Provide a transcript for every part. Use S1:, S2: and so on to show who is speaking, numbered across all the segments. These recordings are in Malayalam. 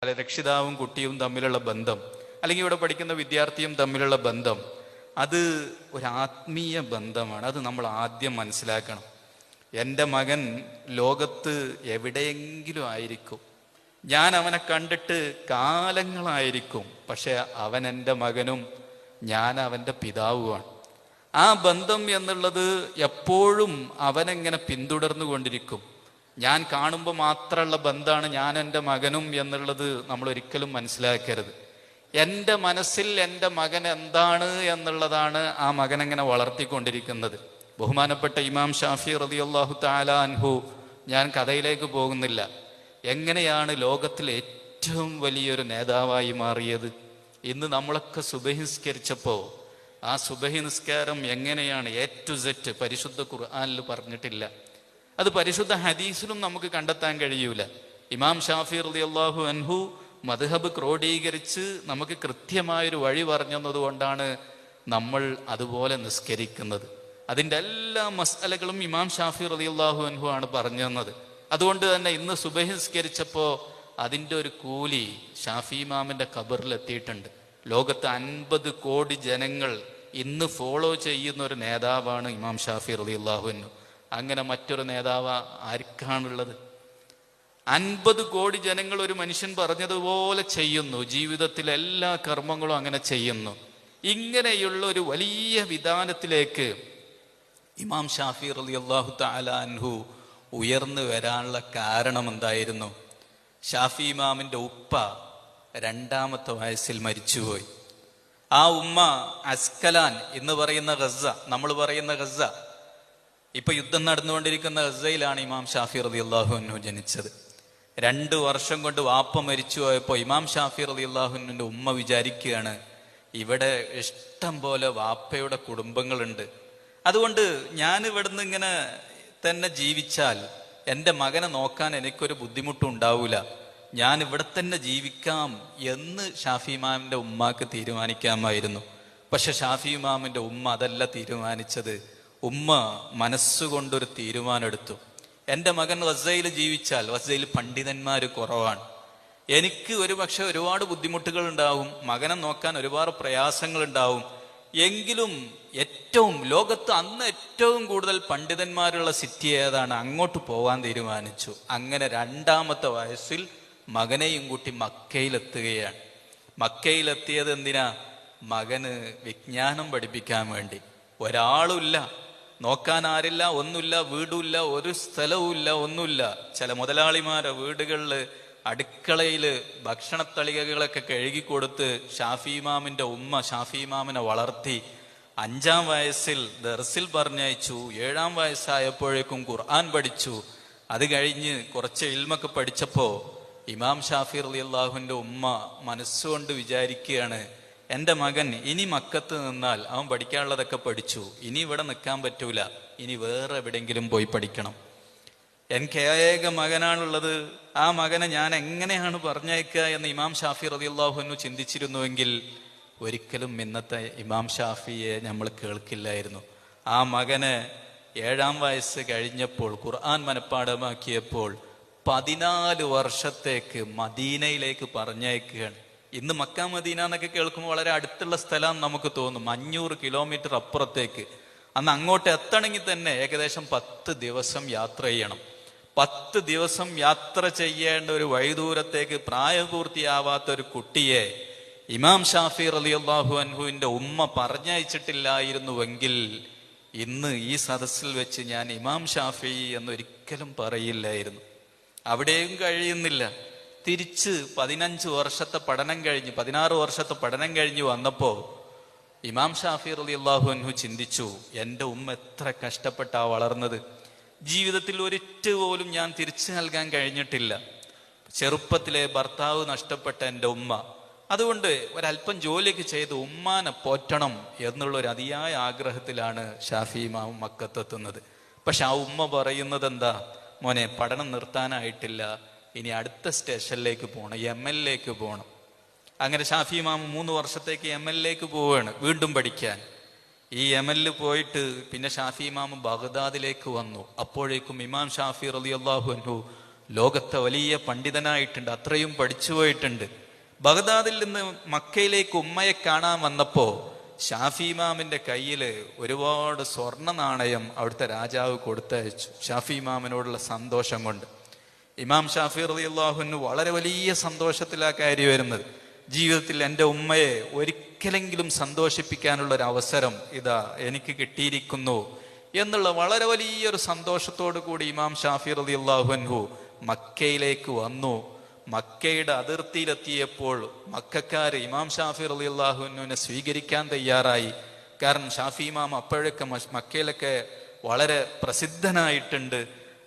S1: അല്ലെ രക്ഷിതാവും കുട്ടിയും തമ്മിലുള്ള ബന്ധം, അല്ലെങ്കിൽ ഇവിടെ പഠിക്കുന്ന വിദ്യാർത്ഥിയും തമ്മിലുള്ള ബന്ധം, അത് ഒരു ആത്മീയ ബന്ധമാണ്. അത് നമ്മൾ ആദ്യം മനസ്സിലാക്കണം. എൻ്റെ മകൻ ലോകത്ത് എവിടെയെങ്കിലും ആയിരിക്കും, ഞാൻ അവനെ കണ്ടിട്ട് കാലങ്ങളായിരിക്കും, പക്ഷെ അവൻ എൻ്റെ മകനും ഞാൻ അവൻ്റെ പിതാവുമാണ്. ആ ബന്ധം എന്നുള്ളത് എപ്പോഴും അവനെങ്ങനെ പിന്തുടർന്നു കൊണ്ടിരിക്കും. ഞാൻ കാണുമ്പോൾ മാത്രമുള്ള ബന്ധമാണ് ഞാൻ എൻ്റെ മകനും എന്നുള്ളത് നമ്മൾ ഒരിക്കലും മനസ്സിലാക്കരുത്. എൻ്റെ മനസ്സിൽ എൻ്റെ മകൻ എന്താണ് എന്നുള്ളതാണ് ആ മകൻ എങ്ങനെ വളർത്തിക്കൊണ്ടിരിക്കുന്നത്. ബഹുമാനപ്പെട്ട ഇമാം ഷാഫി റളിയല്ലാഹു തആല അൻഹു, ഞാൻ കഥയിലേക്ക് പോകുന്നില്ല, എങ്ങനെയാണ് ലോകത്തിലെ ഏറ്റവും വലിയൊരു നേതാവായി മാറിയത്. ഇന്ന് നമ്മളൊക്കെ സുബഹി നിസ്കരിച്ചപ്പോൾ ആ സുബഹി നിസ്കാരം എങ്ങനെയാണ് A to Z പരിശുദ്ധ ഖുർആനിൽ പറഞ്ഞിട്ടില്ല. അത് പരിശുദ്ധ ഹദീസിലും നമുക്ക് കണ്ടെത്താൻ കഴിയൂല. ഇമാം ഷാഫി റളിയല്ലാഹു അൻഹു മദ്ഹബ് ക്രോഡീകരിച്ച് നമുക്ക് കൃത്യമായൊരു വഴി പറഞ്ഞത് കൊണ്ടാണ് നമ്മൾ അതുപോലെ നിസ്കരിക്കുന്നത്. അതിൻ്റെ എല്ലാ മസ്അലകളും ഇമാം ഷാഫി റളിയല്ലാഹു അൻഹു ആണ് പറഞ്ഞു തന്നത്. അതുകൊണ്ട് തന്നെ ഇന്ന് സുബഹി നിസ്കരിച്ചപ്പോൾ അതിൻ്റെ ഒരു കൂലി ഷാഫി ഇമാമിൻ്റെ ഖബറിൽ എത്തിയിട്ടുണ്ട്. ലോകത്ത് 50 കോടി ജനങ്ങൾ ഇന്ന് ഫോളോ ചെയ്യുന്ന ഒരു നേതാവാണ് ഇമാം ഷാഫി റളിയല്ലാഹു അൻഹു. അങ്ങനെ മറ്റൊരു നേതാവ് ആർക്കാണുള്ളത്? 50 കോടി ജനങ്ങൾ ഒരു മനുഷ്യൻ പറഞ്ഞതുപോലെ ചെയ്യുന്നു, ജീവിതത്തിലെ എല്ലാ കർമ്മങ്ങളും അങ്ങനെ ചെയ്യുന്നു. ഇങ്ങനെയുള്ള ഒരു വലിയ വിധാനത്തിലേക്ക് ഇമാം ഷാഫി റളിയല്ലാഹു തആല അൻഹു ഉയർന്നു വരാനുള്ള കാരണം എന്തായിരുന്നു? ഷാഫി ഇമാമിൻ്റെ ഉപ്പ 2ാമത്തെ വയസ്സിൽ മരിച്ചുപോയി. ആ ഉമ്മ അസ്കലാൻ എന്ന് പറയുന്ന ഗസ, നമ്മൾ പറയുന്ന ഗസ, ഇപ്പൊ യുദ്ധം നടന്നുകൊണ്ടിരിക്കുന്ന ഗസയിലാണ് ഇമാം ഷാഫി റളിയല്ലാഹു അൻഹു ജനിച്ചത്. 2 വർഷം കൊണ്ട് വാപ്പ മരിച്ചു പോയപ്പോൾ ഇമാം ഷാഫി റളിയല്ലാഹു അൻഹുവിൻ്റെ ഉമ്മ വിചാരിക്കുകയാണ്, ഇവിടെ ഇഷ്ടം പോലെ വാപ്പയുടെ കുടുംബങ്ങളുണ്ട്, അതുകൊണ്ട് ഞാൻ ഇവിടുന്ന് ഇങ്ങനെ തന്നെ ജീവിച്ചാൽ എൻ്റെ മകനെ നോക്കാൻ എനിക്കൊരു ബുദ്ധിമുട്ടും ഉണ്ടാവൂല, ഞാൻ ഇവിടെ തന്നെ ജീവിക്കാം എന്ന് ഷാഫി ഇമാമിൻ്റെ ഉമ്മാക്ക് തീരുമാനിക്കാമായിരുന്നു. പക്ഷെ ഷാഫി ഇമാമിൻ്റെ ഉമ്മ അതല്ല തീരുമാനിച്ചത്. ഉമ്മ മനസ്സുകൊണ്ടൊരു തീരുമാനമെടുത്തു. എൻ്റെ മകൻ ഗസയിൽ ജീവിച്ചാൽ ഗസയിൽ പണ്ഡിതന്മാർ കുറവാണ്, എനിക്ക് ഒരുപക്ഷെ ഒരുപാട് ബുദ്ധിമുട്ടുകൾ ഉണ്ടാവും, മകനെ നോക്കാൻ ഒരുപാട് പ്രയാസങ്ങൾ ഉണ്ടാവും, എങ്കിലും ലോകത്ത് അന്ന് ഏറ്റവും കൂടുതൽ പണ്ഡിതന്മാരുള്ള സിറ്റി ഏതാണ്, അങ്ങോട്ട് പോവാൻ തീരുമാനിച്ചു. അങ്ങനെ 2ാമത്തെ വയസ്സിൽ മകനെയും കൂട്ടി മക്കയിലെത്തുകയാണ്. മക്കയിലെത്തിയത് എന്തിനാ? മകന് വിജ്ഞാനം പഠിപ്പിക്കാൻ വേണ്ടി. ഒരാളുമില്ല, നോക്കാൻ ആരില്ല, ഒന്നുമില്ല, വീടുമില്ല, ഒരു സ്ഥലവുമില്ല, ഒന്നുമില്ല. ചില മുതലാളിമാരെ വീടുകളിൽ അടുക്കളയിൽ ഭക്ഷണത്തളികകളൊക്കെ കഴുകിക്കൊടുത്ത് ഷാഫി ഇമാമിൻ്റെ ഉമ്മ ഷാഫി ഇമാമിനെ വളർത്തി. 5ാം വയസ്സിൽ ദർസിൽ പറഞ്ഞയച്ചു. 7ാം വയസ്സായപ്പോഴേക്കും ഖുർആൻ പഠിച്ചു. അത് കഴിഞ്ഞ് കുറച്ച് ഇൽമൊക്കെ പഠിച്ചപ്പോൾ ഇമാം ഷാഫി റളിയല്ലാഹുവിൻ്റെ ഉമ്മ മനസ്സുകൊണ്ട് വിചാരിക്കുകയാണ്, എൻ്റെ മകൻ ഇനി മക്കത്ത് നിന്നാൽ അവൻ പഠിക്കാനുള്ളതൊക്കെ പഠിച്ചു, ഇനി ഇവിടെ നിൽക്കാൻ പറ്റൂല, ഇനി വേറെ എവിടെയെങ്കിലും പോയി പഠിക്കണം. എനിക്ക് ഏക മകനാണുള്ളത്, ആ മകനെ ഞാൻ എങ്ങനെയാണ് പറഞ്ഞയക്കുക എന്ന് ഇമാം ഷാഫി റളിയല്ലാഹു അൻഹു ചിന്തിച്ചിരുന്നുവെങ്കിൽ ഒരിക്കലും ഇന്നത്തെ ഇമാം ഷാഫിയെ നമ്മൾ കേൾക്കില്ലായിരുന്നു. ആ മകന് 7ാം വയസ്സ് കഴിഞ്ഞപ്പോൾ ഖുർആൻ മനഃപ്പാഠമാക്കിയപ്പോൾ 14 വർഷത്തേക്ക് മദീനയിലേക്ക് പറഞ്ഞയക്കുകയാണ്. ഇന്ന് മക്ക മദീന എന്നൊക്കെ കേൾക്കുമ്പോൾ വളരെ അടുത്തുള്ള സ്ഥലം നമുക്ക് തോന്നും, 500 കിലോമീറ്റർ അപ്പുറത്തേക്ക്. അന്ന് അങ്ങോട്ട് എത്തണമെങ്കിൽ തന്നെ ഏകദേശം 10 ദിവസം യാത്ര ചെയ്യണം. 10 ദിവസം യാത്ര ചെയ്യേണ്ട ഒരു വഴിദൂരത്തേക്ക് പ്രായപൂർത്തിയാവാത്ത ഒരു കുട്ടിയെ ഇമാം ഷാഫി റളിയല്ലാഹു അൻഹുവിൻ്റെ ഉമ്മ പറഞ്ഞയച്ചിട്ടില്ലായിരുന്നുവെങ്കിൽ ഇന്ന് ഈ സദസ്സിൽ വെച്ച് ഞാൻ ഇമാം ഷാഫി എന്നൊരിക്കലും പറയില്ലായിരുന്നു. അവിടെയും കഴിയുന്നില്ല. തിരിച്ച് 15 വർഷത്തെ പഠനം കഴിഞ്ഞ് 16 വർഷത്തെ പഠനം കഴിഞ്ഞ് വന്നപ്പോൾ ഇമാം ഷാഫി റളിയല്ലാഹു അൻഹു ചിന്തിച്ചു, എൻ്റെ ഉമ്മ എത്ര കഷ്ടപ്പെട്ടാ വളർന്നത്, ജീവിതത്തിൽ ഒരിറ്റ് പോലും ഞാൻ തിരിച്ചു നൽകാൻ കഴിഞ്ഞിട്ടില്ല. ചെറുപ്പത്തിലെ ഭർത്താവ് നഷ്ടപ്പെട്ട എൻ്റെ ഉമ്മ, അതുകൊണ്ട് ഒരല്പം ജോലിയൊക്കെ ചെയ്ത് ഉമ്മാനെ പോറ്റണം എന്നുള്ളൊരു അതിയായ ആഗ്രഹത്തിലാണ് ഷാഫി ഇമാം മക്കത്തെത്തുന്നത്. പക്ഷെ ആ ഉമ്മ പറയുന്നത് എന്താ? മോനെ, പഠനം നിർത്താനായിട്ടില്ല, ഇനി അടുത്ത സ്റ്റേഷനിലേക്ക് പോകണം, ML പോകണം. അങ്ങനെ ഷാഫി ഇമാം 3 വർഷത്തേക്ക് ML പോവുകയാണ്, വീണ്ടും പഠിക്കാൻ. ഈ ML പോയിട്ട് പിന്നെ ഷാഫി ഇമാം ബഗ്ദാദിലേക്ക് വന്നു. അപ്പോഴേക്കും ഇമാം ഷാഫി റളിയല്ലാഹു അൻഹു ലോകത്തെ വലിയ പണ്ഡിതനായിട്ടുണ്ട്, അത്രയും പഠിച്ചു പോയിട്ടുണ്ട്. ബഗ്ദാദിൽ നിന്ന് മക്കയിലേക്ക് ഉമ്മയെ കാണാൻ വന്നപ്പോ ഷാഫി ഇമാമിന്റെ കയ്യിൽ ഒരുപാട് സ്വർണ്ണ നാണയം അവിടുത്തെ രാജാവ് കൊടുത്തയച്ചു, ഷാഫി ഇമാമിനോടുള്ള സന്തോഷം കൊണ്ട്. ഇമാം ഷാഫി റളിയല്ലാഹു അൻഹു വളരെ വലിയ സന്തോഷത്തിലാ കയറി വരുന്നത്. ജീവിതത്തിൽ എൻ്റെ ഉമ്മയെ ഒരിക്കലെങ്കിലും സന്തോഷിപ്പിക്കാനുള്ള ഒരു അവസരം ഇതാ എനിക്ക് കിട്ടിയിരിക്കുന്നു എന്നുള്ള വളരെ വലിയൊരു സന്തോഷത്തോടു കൂടി ഇമാം ഷാഫി റളിയല്ലാഹു അൻഹു മക്കയിലേക്ക് വന്നു. മക്കയുടെ അതിർത്തിയിലെത്തിയപ്പോൾ മക്കക്കാര് ഇമാം ഷാഫി റളിയല്ലാഹു അൻഹുവിനെ സ്വീകരിക്കാൻ തയ്യാറായി. കാരണം ഷാഫി ഇമാം അപ്പോഴൊക്കെ മക്കയിലൊക്കെ വളരെ പ്രസിദ്ധനായിട്ടുണ്ട്.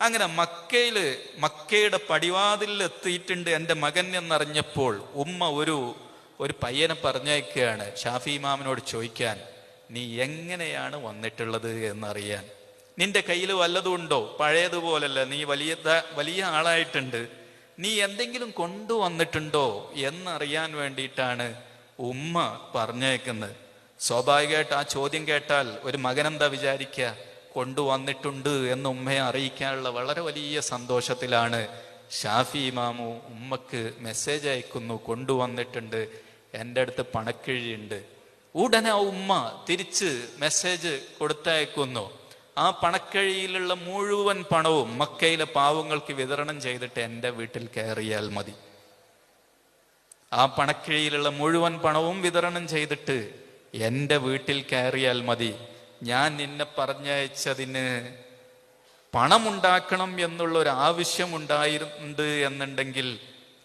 S1: അങ്ങനെ മക്കയുടെ പടിവാതിലിൽ എത്തിയിട്ടുണ്ട് എൻ്റെ മകൻ എന്നറിഞ്ഞപ്പോൾ ഉമ്മ ഒരു പയ്യനെ പറഞ്ഞയക്കുകയാണ് ഷാഫി ഇമാമിനോട് ചോദിക്കാൻ, നീ എങ്ങനെയാണ് വന്നിട്ടുള്ളത് എന്നറിയാൻ. നിന്റെ കയ്യിൽ വല്ലതും ഉണ്ടോ? പഴയതുപോലല്ല, നീ വലിയ ആളായിട്ടുണ്ട്, നീ എന്തെങ്കിലും കൊണ്ടുവന്നിട്ടുണ്ടോ എന്നറിയാൻ വേണ്ടിയിട്ടാണ് ഉമ്മ പറഞ്ഞേക്കുന്നത്. സ്വാഭാവികമായിട്ട് ആ ചോദ്യം കേട്ടാൽ ഒരു മകൻ എന്താ വിചാരിക്കുക? കൊണ്ടുവന്നിട്ടുണ്ട് എന്ന് ഉമ്മയെ അറിയിക്കാനുള്ള വളരെ വലിയ സന്തോഷത്തിലാണ് ഷാഫി ഇമാമു ഉമ്മക്ക് മെസ്സേജ് അയക്കുന്നു, കൊണ്ടുവന്നിട്ടുണ്ട്, എൻ്റെ അടുത്ത് പണക്കിഴിയുണ്ട്. ഉടനെ ആ ഉമ്മ തിരിച്ച് മെസ്സേജ് കൊടുത്തയക്കുന്നു. ആ പണക്കഴിയിലുള്ള മുഴുവൻ പണവും മക്കയിലെ പാവങ്ങൾക്ക് വിതരണം ചെയ്തിട്ട് എൻ്റെ വീട്ടിൽ കയറിയാൽ മതി. ആ പണക്കിഴിയിലുള്ള മുഴുവൻ പണവും വിതരണം ചെയ്തിട്ട് എൻ്റെ വീട്ടിൽ കയറിയാൽ മതി. ഞാൻ നിന്നെ പറഞ്ഞയച്ചതിന് പണമുണ്ടാക്കണം എന്നുള്ള ഒരു ആവശ്യമുണ്ടായിട്ടുണ്ട് എന്നുണ്ടെങ്കിൽ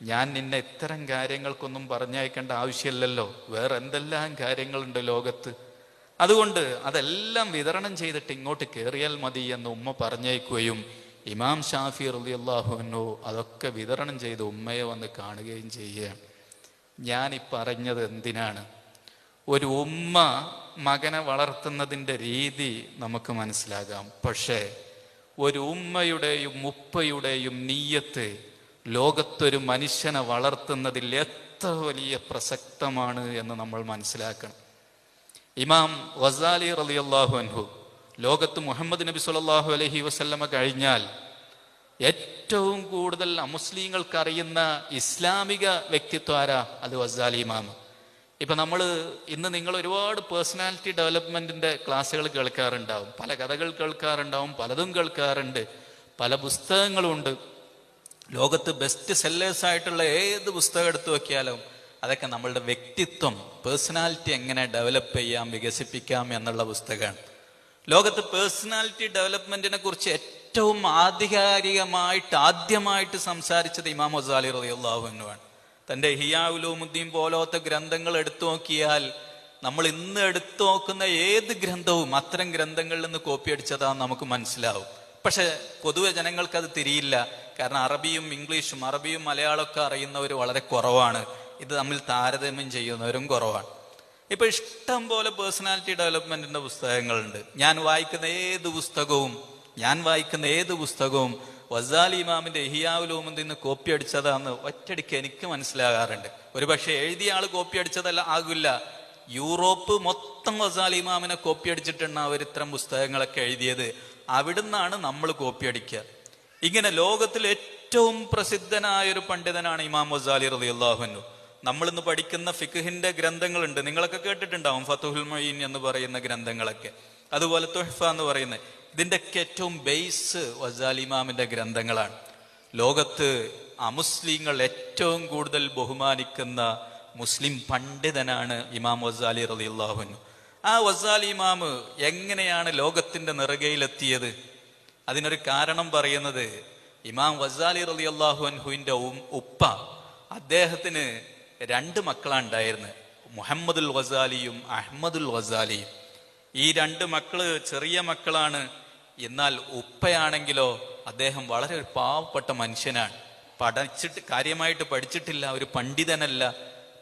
S1: ഞാൻ നിന്നെ ഇത്തരം കാര്യങ്ങൾക്കൊന്നും പറഞ്ഞയക്കേണ്ട ആവശ്യമില്ലല്ലോ, വേറെ എന്തെല്ലാം കാര്യങ്ങളുണ്ട് ലോകത്ത്, അതുകൊണ്ട് അതെല്ലാം വിതരണം ചെയ്തിട്ട് ഇങ്ങോട്ട് കയറിയാൽ മതി എന്ന് ഉമ്മ പറഞ്ഞയക്കുകയും ഇമാം ഷാഫി റളിയല്ലാഹു അൻഹു അതൊക്കെ വിതരണം ചെയ്ത് ഉമ്മയെ വന്ന് കാണുകയും ചെയ്യുകയാണ്. ഞാൻ ഈ പറഞ്ഞത് എന്തിനാണ്? ഒരു ഉമ്മ മകനെ വളർത്തുന്നതിൻ്റെ രീതി നമുക്ക് മനസ്സിലാകാം. പക്ഷേ ഒരു ഉമ്മയുടെയും ഉപ്പയുടെയും നിയ്യത്ത് ലോകത്തൊരു മനുഷ്യനെ വളർത്തുന്നതിൽ എത്ര വലിയ പ്രസക്തമാണ് എന്ന് നമ്മൾ മനസ്സിലാക്കണം. ഇമാം ഗസാലി റളിയല്ലാഹു അൻഹു ലോകത്ത് മുഹമ്മദ് നബി സ്വല്ലല്ലാഹു അലൈഹി വസല്ലമ കഴിഞ്ഞാൽ ഏറ്റവും കൂടുതൽ അമുസ്ലിങ്ങൾക്ക് അറിയുന്ന ഇസ്ലാമിക വ്യക്തിത്വം ആരാ? അത് ഗസാലി ഇമാം. ഇപ്പൊ ഇന്ന് നിങ്ങൾ ഒരുപാട് പേഴ്സണാലിറ്റി ഡെവലപ്മെന്റിന്റെ ക്ലാസ്സുകൾ കേൾക്കാറുണ്ടാവും, പല കഥകൾ കേൾക്കാറുണ്ടാവും, പലതും കേൾക്കാറുണ്ട്, പല പുസ്തകങ്ങളുണ്ട്. ലോകത്ത് ബെസ്റ്റ് സെല്ലേഴ്സ് ആയിട്ടുള്ള ഏത് പുസ്തകം എടുത്തു നോക്കിയാലും അതൊക്കെ നമ്മളുടെ വ്യക്തിത്വം, പേഴ്സണാലിറ്റി എങ്ങനെ ഡെവലപ്പ് ചെയ്യാം, വികസിപ്പിക്കാം എന്നുള്ള പുസ്തകമാണ്. ലോകത്ത് പേഴ്സണാലിറ്റി ഡെവലപ്മെന്റിനെ കുറിച്ച് ഏറ്റവും ആദ്യമായിട്ട് സംസാരിച്ചത് ഇമാം ഗസാലി റളിയല്ലാഹു അൻഹു ആണ്. തൻ്റെ ഇഹ്യാ ഉലൂമുദ്ദീൻ പോലത്തെ ഗ്രന്ഥങ്ങൾ എടുത്തു നോക്കിയാൽ നമ്മൾ ഇന്ന് എടുത്തു നോക്കുന്ന ഏത് ഗ്രന്ഥവും അത്തരം ഗ്രന്ഥങ്ങളിൽ നിന്ന് കോപ്പി അടിച്ചതാന്ന് നമുക്ക് മനസ്സിലാവും. പക്ഷെ പൊതുവെ ജനങ്ങൾക്ക് അത് തിരിയില്ല. കാരണം അറബിയും ഇംഗ്ലീഷും അറബിയും മലയാളമൊക്കെ അറിയുന്നവർ വളരെ കുറവാണ്, ഇത് തമ്മിൽ താരതമ്യം ചെയ്യുന്നവരും കുറവാണ്. ഇപ്പൊ ഇഷ്ടം പോലെ പേഴ്സണാലിറ്റി ഡെവലപ്മെന്റിന്റെ പുസ്തകങ്ങളുണ്ട്. ഞാൻ വായിക്കുന്ന ഏത് പുസ്തകവും ഗസാലി ഇമാമിന്റെ ഇഹ്യാ ഉലൂമുദ്ദീൻ നിന്ന് കോപ്പി അടിച്ചതാന്ന് ഒറ്റയടിക്ക് എനിക്ക് മനസ്സിലാകാറുണ്ട്. ഒരുപക്ഷെ എഴുതിയ ആള് കോപ്പി അടിച്ചതല്ല ആകില്ല, യൂറോപ്പ് മൊത്തം ഗസാലി ഇമാമിനെ കോപ്പി അടിച്ചിട്ടാണ് അവർ ഇത്തരം പുസ്തകങ്ങളൊക്കെ എഴുതിയത്. അവിടുന്നാണ് നമ്മൾ കോപ്പി അടിക്കുക. ഇങ്ങനെ ലോകത്തിൽ ഏറ്റവും പ്രസിദ്ധനായ ഒരു പണ്ഡിതനാണ് ഇമാം ഗസാലി റളിയല്ലാഹു അൻഹു. നമ്മളിന്ന് പഠിക്കുന്ന ഫിഖ്ഹിന്റെ ഗ്രന്ഥങ്ങളുണ്ട്, നിങ്ങളൊക്കെ കേട്ടിട്ടുണ്ടാവും, ഫതുഹുൽ മുഈൻ എന്ന് പറയുന്ന ഗ്രന്ഥങ്ങളൊക്കെ, അതുപോലെ തുഹ്ഫ എന്ന് പറയുന്ന, ഇതിൻ്റെയൊക്കെ ഏറ്റവും ബേസ് ഗസാലി ഇമാമിന്റെ ഗ്രന്ഥങ്ങളാണ്. ലോകത്ത് അമുസ്ലിങ്ങൾ ഏറ്റവും കൂടുതൽ ബഹുമാനിക്കുന്ന മുസ്ലിം പണ്ഡിതനാണ് ഇമാം ഗസാലി റളിയല്ലാഹു അൻഹു. ആ ഗസാലി ഇമാം എങ്ങനെയാണ് ലോകത്തിന്റെ നെറുകയിലെത്തിയത്? അതിനൊരു കാരണം പറയുന്നത്, ഇമാം ഗസാലി റളിയല്ലാഹു അൻഹുവിന്റെ ഉപ്പ, അദ്ദേഹത്തിന് 2 മക്കളാണ് ഉണ്ടായിരുന്നത്, മുഹമ്മദുൽ ഗസാലിയും അഹ്മദുൽ ഗസാലിയും. ഈ 2 മക്കള് ചെറിയ മക്കളാണ്. എന്നാൽ ഉപ്പയാണെങ്കിലോ അദ്ദേഹം വളരെ ഒരു പാവപ്പെട്ട മനുഷ്യനാണ്. കാര്യമായിട്ട് പഠിച്ചിട്ടില്ല, ഒരു പണ്ഡിതനല്ല,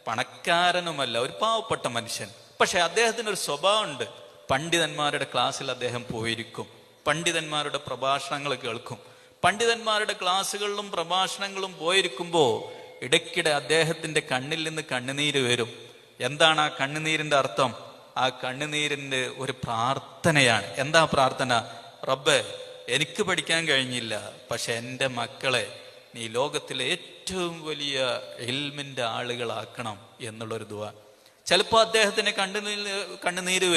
S1: പണക്കാരനുമല്ല, ഒരു പാവപ്പെട്ട മനുഷ്യൻ. പക്ഷെ അദ്ദേഹത്തിനൊരു സ്വഭാവമുണ്ട്. പണ്ഡിതന്മാരുടെ ക്ലാസ്സിൽ അദ്ദേഹം പോയിരിക്കും, പണ്ഡിതന്മാരുടെ പ്രഭാഷണങ്ങൾ കേൾക്കും. പണ്ഡിതന്മാരുടെ ക്ലാസ്സുകളിലും പ്രഭാഷണങ്ങളും പോയിരിക്കുമ്പോൾ ഇടയ്ക്കിടെ അദ്ദേഹത്തിന്റെ കണ്ണിൽ നിന്ന് കണ്ണുനീര് വരും. എന്താണ് ആ കണ്ണുനീരിന്റെ അർത്ഥം? ആ കണ്ണുനീരിന്റെ ഒരു പ്രാർത്ഥനയാണ്. എന്താ പ്രാർത്ഥന? റബ്ബേ, എനിക്ക് പഠിക്കാൻ കഴിഞ്ഞില്ല, പക്ഷെ എൻ്റെ മക്കളെ നീ ലോകത്തിലെ ഏറ്റവും വലിയ ഇൽമിന്റെ ആളുകളാക്കണം എന്നുള്ളൊരു ദുആ. ചിലപ്പോൾ അദ്ദേഹത്തിന് കണ്ണുനീര് വരും.